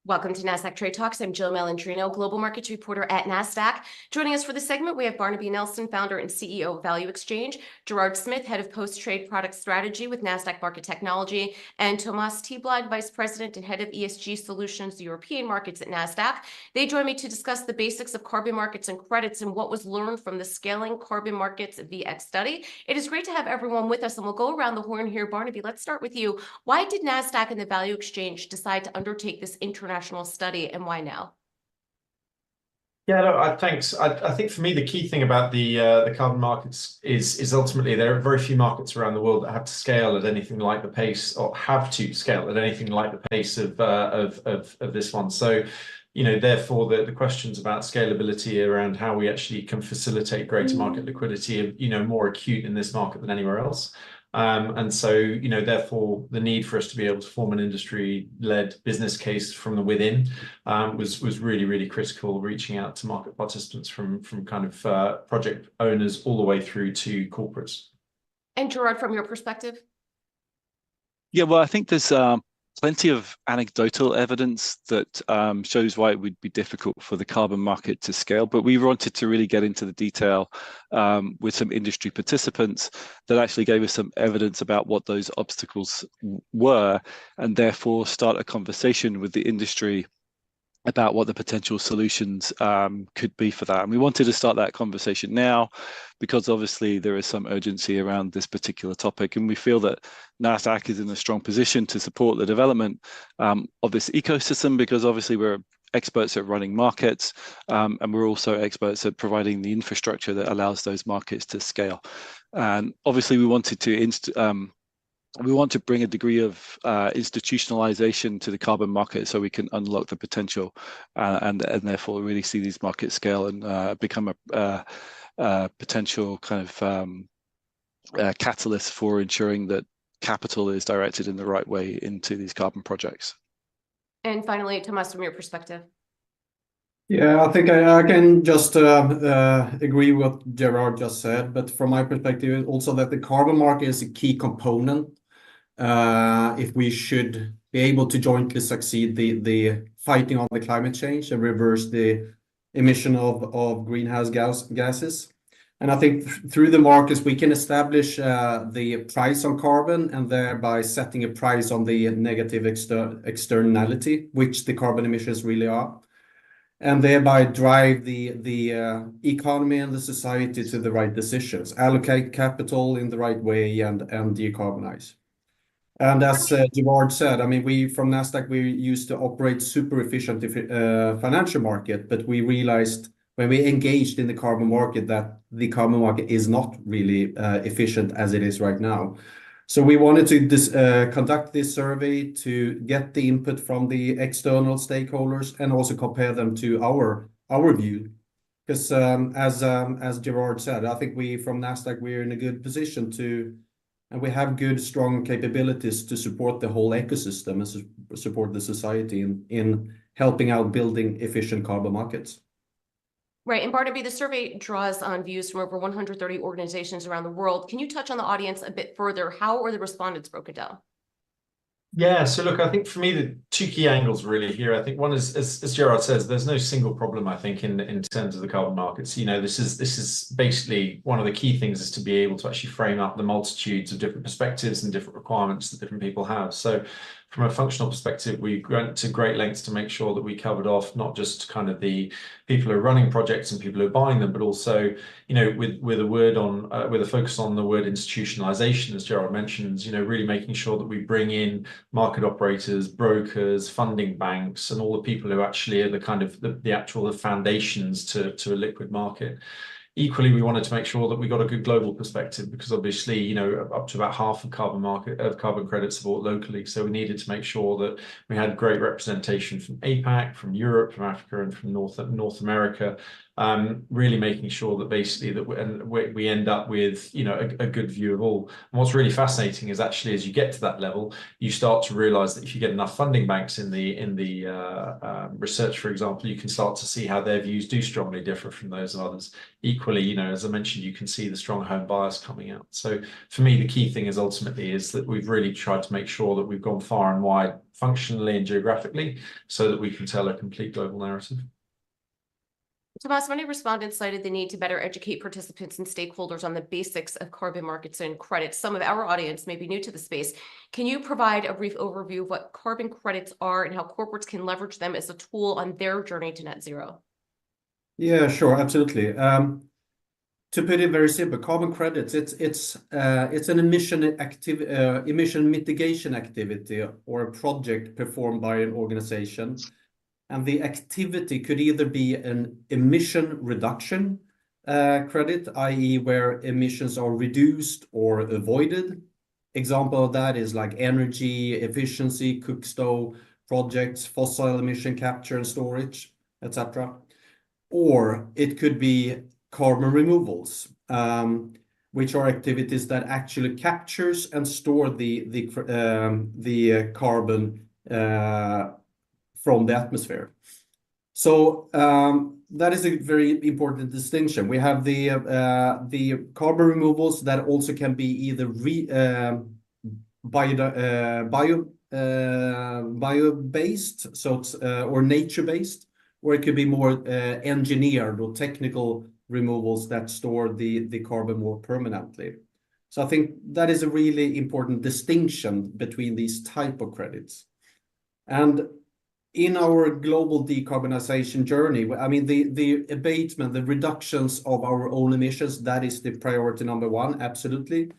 Welcome to Nasdaq TradeTalks. I'm Jill Malandrino, Global Markets Reporter at Nasdaq. Joining us for the segment, we have Barnaby Nelson, founder and CEO of ValueExchange, Gerard Smith, head of post-trade product strategy with Nasdaq Market Technology, and Tomas Thyblad, vice president and head of ESG solutions, European markets at Nasdaq. They join me to discuss the basics of carbon markets and credits and what was learned from the Scaling Carbon Markets VX study. It is great to have everyone with us, and we'll go around the horn here. Barnaby, let's start with you. Why did Nasdaq and the ValueExchange decide to undertake this international study, and why now? Yeah, no, thanks. I think for me, the key thing about the carbon markets is ultimately there are very few markets around the world that have to scale at anything like the pace, or have to scale at anything like the pace of this one. So, therefore, the questions about scalability around how we actually can facilitate greater market liquidity are, more acute in this market than anywhere else. And so, therefore, the need for us to be able to form an industry-led business case from the within was really, really critical, reaching out to market participants from kind of project owners all the way through to corporates. And Gerard, from your perspective? Yeah, well, I think there's plenty of anecdotal evidence that shows why it would be difficult for the carbon market to scale, but we wanted to really get into the detail with some industry participants that actually gave us some evidence about what those obstacles were, and therefore start a conversation with the industry about what the potential solutions could be for that. And we wanted to start that conversation now because obviously there is some urgency around this particular topic, and we feel that Nasdaq is in a strong position to support the development of this ecosystem, because obviously we're experts at running markets, and we're also experts at providing the infrastructure that allows those markets to scale. And obviously we wanted to we want to bring a degree of institutionalization to the carbon market so we can unlock the potential and therefore really see these markets scale and become a potential kind of catalyst for ensuring that capital is directed in the right way into these carbon projects. And finally, Tomas, from your perspective. Yeah, I think I can just agree with what Gerard just said, but from my perspective, also that the carbon market is a key component if we should be able to jointly succeed the fighting on the climate change and reverse the emission of greenhouse gases. And I think through the markets, we can establish the price on carbon and thereby setting a price on the negative externality, which the carbon emissions really are, and thereby drive the economy and the society to the right decisions, allocate capital in the right way, and decarbonize. And as Gerard said, I mean, we from Nasdaq, we used to operate super efficient financial market, but we realized when we engaged in the carbon market that the carbon market is not really efficient as it is right now. So we wanted to conduct this survey to get the input from the external stakeholders and also compare them to our view. Because as Gerard said, I think we from Nasdaq, we're in a good position and we have good, strong capabilities to support the whole ecosystem and support the society in helping out building efficient carbon markets. Right. And Barnaby, the survey draws on views from over 130 organizations around the world. Can you touch on the audience a bit further? How are the respondents broken down? Yeah, so look, I think for me, the two key angles really here. I think one is, as Gerard says, there's no single problem, I think, in terms of the carbon markets. This is basically one of the key things is to be able to actually frame up the multitudes of different perspectives and different requirements that different people have. So from a functional perspective, we went to great lengths to make sure that we covered off not just kind of the people who are running projects and people who are buying them, but also, with a focus on the word institutionalization, as Gerard mentions, really making sure that we bring in market operators, brokers, funding banks, and all the people who actually are the kind of the actual foundations to a liquid market. Equally, we wanted to make sure that we got a good global perspective, because obviously, up to about half of carbon credits are bought locally. So we needed to make sure that we had great representation from APAC, from Europe, from Africa, and from North America, really making sure that basically that we end up with, you know, a good view of all. And what's really fascinating is actually as you get to that level, you start to realize that if you get enough funding banks in the research, for example, you can start to see how their views do strongly differ from those of others. Equally, you know, as I mentioned, you can see the strong home bias coming out. So for me, the key thing is ultimately is that we've really tried to make sure that we've gone far and wide functionally and geographically so that we can tell a complete global narrative. Tomas, many respondents cited the need to better educate participants and stakeholders on the basics of carbon markets and credits. Some of our audience may be new to the space. Can you provide a brief overview of what carbon credits are and how corporates can leverage them as a tool on their journey to net zero? Yeah, sure, absolutely. To put it very simple, carbon credits, it's an emission mitigation activity or a project performed by an organization. And the activity could either be an emission reduction credit, i.e. where emissions are reduced or avoided. Example of that is like energy efficiency, cook stove projects, fossil emission capture and storage, etc. Or it could be carbon removals, which are activities that actually captures and store the carbon from the atmosphere. So that is a very important distinction. We have the carbon removals that also can be either bio-based, so it's, or nature-based, or it could be more engineered or technical removals that store the carbon more permanently. So I think that is a really important distinction between these type of credits. And in our global decarbonization journey, I mean, the abatement, the reductions of our own emissions, that is the priority number one, absolutely.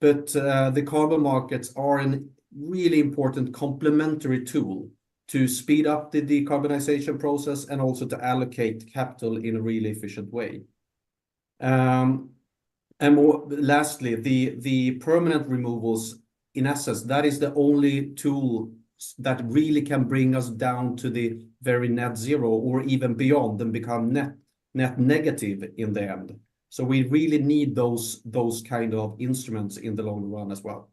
But the carbon markets are a really important complementary tool to speed up the decarbonization process and also to allocate capital in a really efficient way. And lastly, the permanent removals, in essence, that is the only tool that really can bring us down to the very net zero or even beyond and become net negative in the end. So we really need those kind of instruments in the long run as well.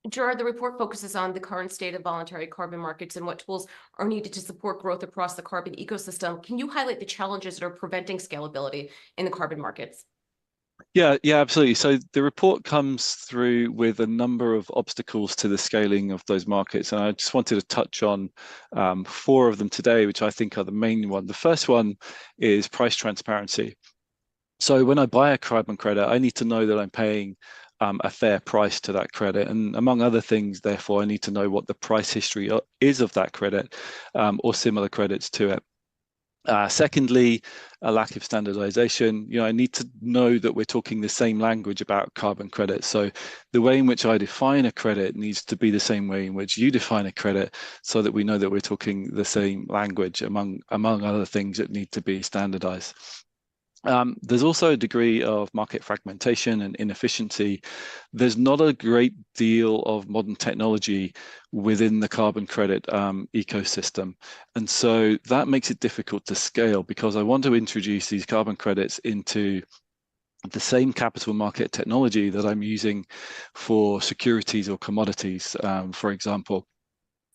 Gerard, the report focuses on the current state of voluntary carbon markets and what tools are needed to support growth across the carbon ecosystem. Can you highlight the challenges that are preventing scalability in the carbon markets? Yeah, absolutely. So the report comes through with a number of obstacles to the scaling of those markets. And I just wanted to touch on 4 of them today, which I think are the main one. The first one is price transparency. So when I buy a carbon credit, I need to know that I'm paying a fair price to that credit. And among other things, therefore, I need to know what the price history is of that credit or similar credits to it. Secondly, a lack of standardization. I need to know that we're talking the same language about carbon credits. So the way in which I define a credit needs to be the same way in which you define a credit, so that we know that we're talking the same language, among other things that need to be standardized. There's also a degree of market fragmentation and inefficiency. There's not a great deal of modern technology within the carbon credit ecosystem. And so that makes it difficult to scale, because I want to introduce these carbon credits into the same capital market technology that I'm using for securities or commodities, for example.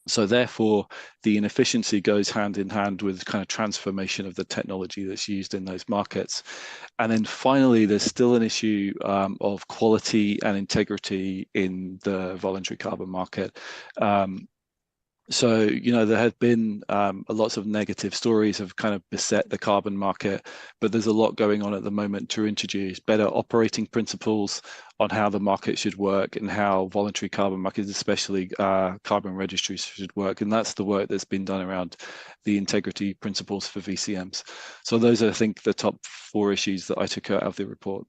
So therefore, the inefficiency goes hand in hand with kind of transformation of the technology that's used in those markets. And then finally, there's still an issue of quality and integrity in the voluntary carbon market. So, there have been lots of negative stories have kind of beset the carbon market, but there's a lot going on at the moment to introduce better operating principles on how the market should work and how voluntary carbon markets, especially carbon registries, should work. And that's the work that's been done around the integrity principles for VCMs. So those are, I think, the top 4 issues that I took out of the report.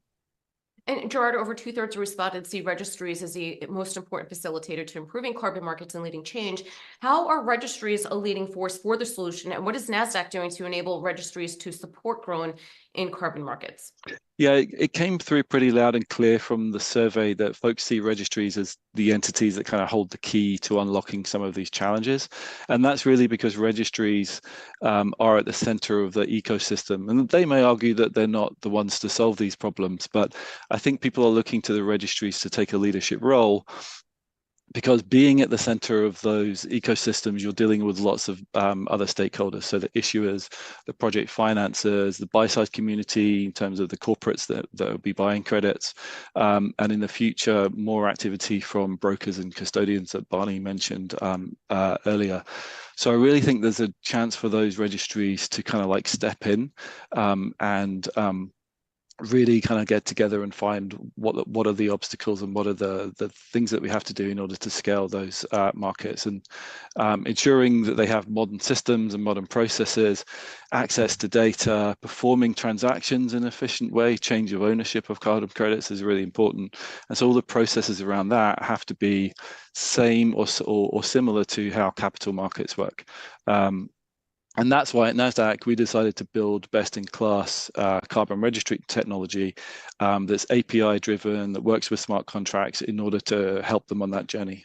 And Gerard, over 2/3 of respondents see registries as the most important facilitator to improving carbon markets and leading change. How are registries a leading force for the solution? And what is Nasdaq doing to enable registries to support growth in carbon markets? Yeah, it came through pretty loud and clear from the survey that folks see registries as the entities that kind of hold the key to unlocking some of these challenges. And that's really because registries are at the center of the ecosystem. And they may argue that they're not the ones to solve these problems, but I think people are looking to the registries to take a leadership role, because being at the center of those ecosystems, you're dealing with lots of other stakeholders. So the issuers, the project financiers, the buy-side community in terms of the corporates that will be buying credits, and in the future, more activity from brokers and custodians that Barney mentioned earlier. So I really think there's a chance for those registries to kind of like step in and really kind of get together and find what are the obstacles and what are the things that we have to do in order to scale those markets, and ensuring that they have modern systems and modern processes, access to data, performing transactions in an efficient way, change of ownership of carbon credits is really important. And so all the processes around that have to be same or similar to how capital markets work. And that's why at Nasdaq, we decided to build best-in-class carbon registry technology that's API-driven, that works with smart contracts in order to help them on that journey.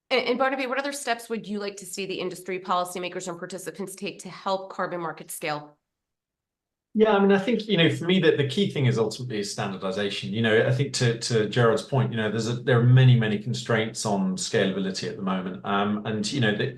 And Barnaby, what other steps would you like to see the industry, policymakers, and participants take to help carbon markets scale? Yeah, I mean, I think, for me, that the key thing is ultimately standardization. I think to Gerard's point, there are many, many constraints on scalability at the moment. And,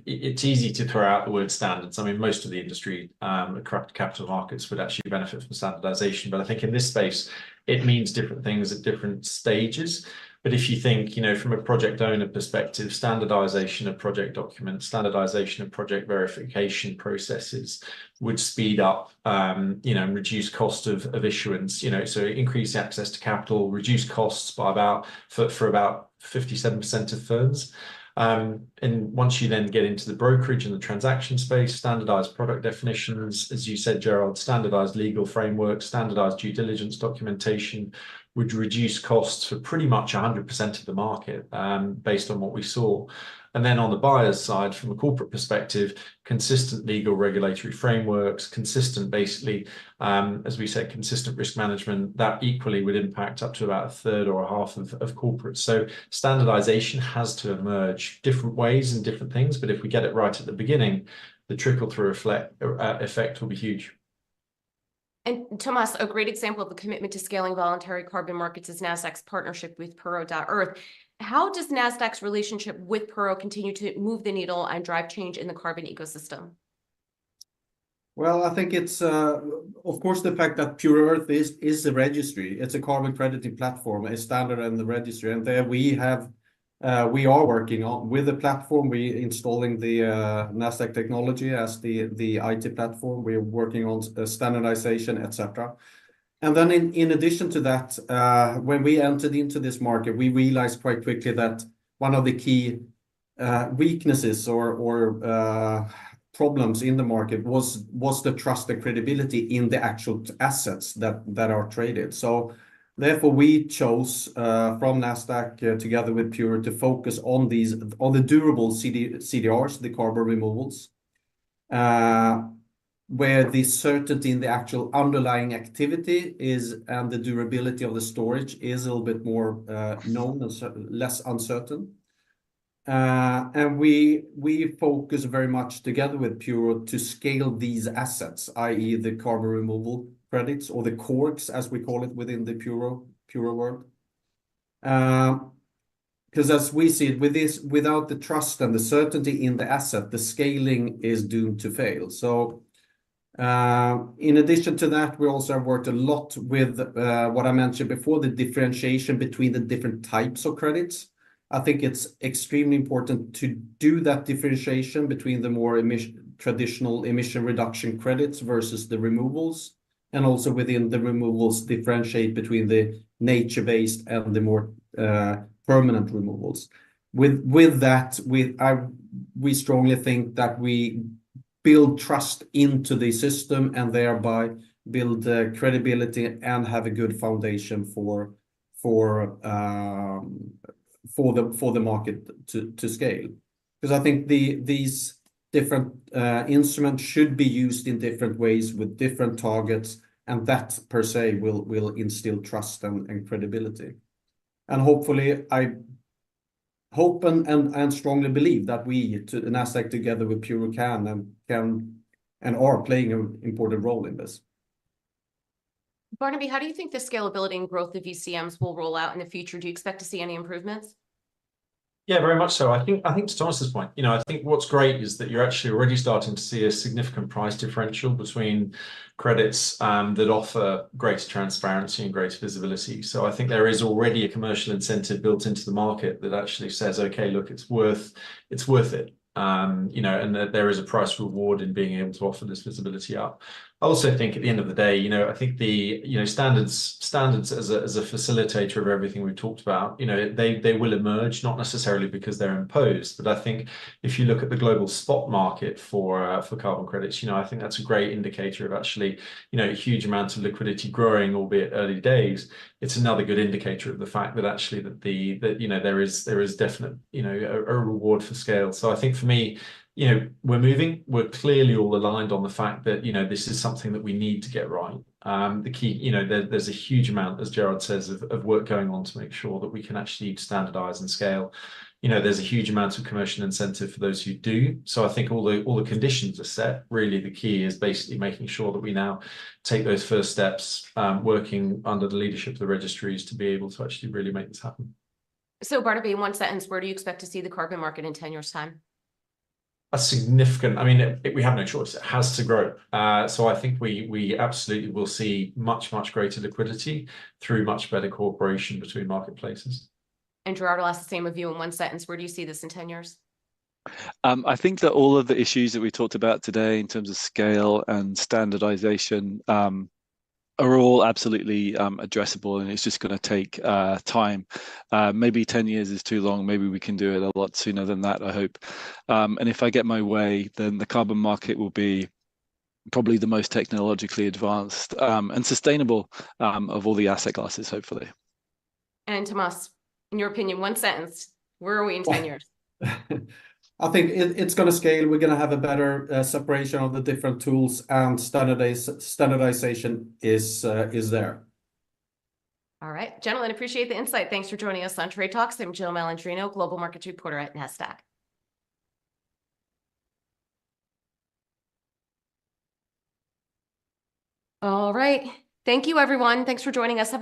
it's easy to throw out the word standards. I mean, most of the industry, capital markets would actually benefit from standardization. But I think in this space, it means different things at different stages. But if you think, from a project owner perspective, standardization of project documents, standardization of project verification processes would speed up, and reduce cost of issuance, so increase access to capital, reduce costs by about 57% of firms. And once you then get into the brokerage and the transaction space, standardized product definitions, as you said, Gerard, standardized legal frameworks, standardized due diligence documentation would reduce costs for pretty much 100% of the market, based on what we saw. And then on the buyer's side, from a corporate perspective, consistent legal regulatory frameworks, consistent, basically, as we said, consistent risk management, that equally would impact up to about a third or a half of corporates. So standardization has to emerge different ways and different things, but if we get it right at the beginning, the trickle-through effect will be huge. And Tomas, a great example of the commitment to scaling voluntary carbon markets is Nasdaq's partnership with Puro.earth. How does Nasdaq's relationship with Puro continue to move the needle and drive change in the carbon ecosystem? Well, I think it's, of course, the fact that Puro.earth is a registry. It's a carbon crediting platform, a standard in the registry. And there we are working on with the platform. We installing the Nasdaq technology as the IT platform. We're working on standardization, etc. And then in addition to that, when we entered into this market, we realized quite quickly that one of the key weaknesses or problems in the market was the trust and credibility in the actual assets that are traded. So therefore, we chose from Nasdaq together with Puro to focus on the durable CDRs, the carbon removals, where the certainty in the actual underlying activity is, and the durability of the storage is a little bit more known and less uncertain. And we focus very much together with Puro to scale these assets, i.e. the carbon removal credits, or the corks, as we call it within the Puro world. Because as we see it, without the trust and the certainty in the asset, the scaling is doomed to fail. So in addition to that, we also have worked a lot with what I mentioned before, the differentiation between the different types of credits. I think it's extremely important to do that differentiation between the more traditional emission reduction credits versus the removals, and also within the removals differentiate between the nature-based and the more permanent removals. With that, we strongly think that we build trust into the system and thereby build credibility and have a good foundation for the market to scale. Because I think these different instruments should be used in different ways with different targets, and that per se will instill trust and credibility. And hopefully, I hope and strongly believe that we, to Nasdaq, together with Puro, can and are playing an important role in this. Barnaby, how do you think the scalability and growth of ECMs will roll out in the future? Do you expect to see any improvements? Yeah, very much so. I think to Thomas's point, I think what's great is that you're actually already starting to see a significant price differential between credits that offer greater transparency and greater visibility. So I think there is already a commercial incentive built into the market that actually says, okay, look, it's worth it. And that there is a price reward in being able to offer this visibility up. I also think at the end of the day, I think the standards as a facilitator of everything we've talked about, they will emerge, not necessarily because they're imposed, but I think if you look at the global spot market for carbon credits, I think that's a great indicator of actually, a huge amount of liquidity growing, albeit early days. It's another good indicator of the fact that actually there is definite, a reward for scale. So I think for me, we're clearly all aligned on the fact that, this is something that we need to get right. The key, there's a huge amount, as Gerard says, of work going on to make sure that we can actually standardize and scale. There's a huge amount of commercial incentive for those who do. So I think all the conditions are set. Really, the key is basically making sure that we now take those first steps, working under the leadership of the registries to be able to actually really make this happen. So Barnaby, in one sentence, where do you expect to see the carbon market in 10 years' time? A significant, we have no choice. It has to grow. So I think we absolutely will see much greater liquidity through much better cooperation between marketplaces. And Gerard, I'll ask the same of you in one sentence. Where do you see this in 10 years? I think that all of the issues that we talked about today in terms of scale and standardization are all absolutely addressable, and it's just going to take time. Maybe 10 years is too long. Maybe we can do it a lot sooner than that, I hope. And if I get my way, then the carbon market will be probably the most technologically advanced and sustainable of all the asset classes, hopefully. And Tomas, in your opinion, one sentence, where are we in 10 years? I think it's going to scale. We're going to have a better separation of the different tools, and standardization is there. All right, gentlemen, appreciate the insight. Thanks for joining us on Trade Talks. I'm Jill Malandrino, Global Markets Reporter at Nasdaq. All right, thank you, everyone. Thanks for joining us. Have a good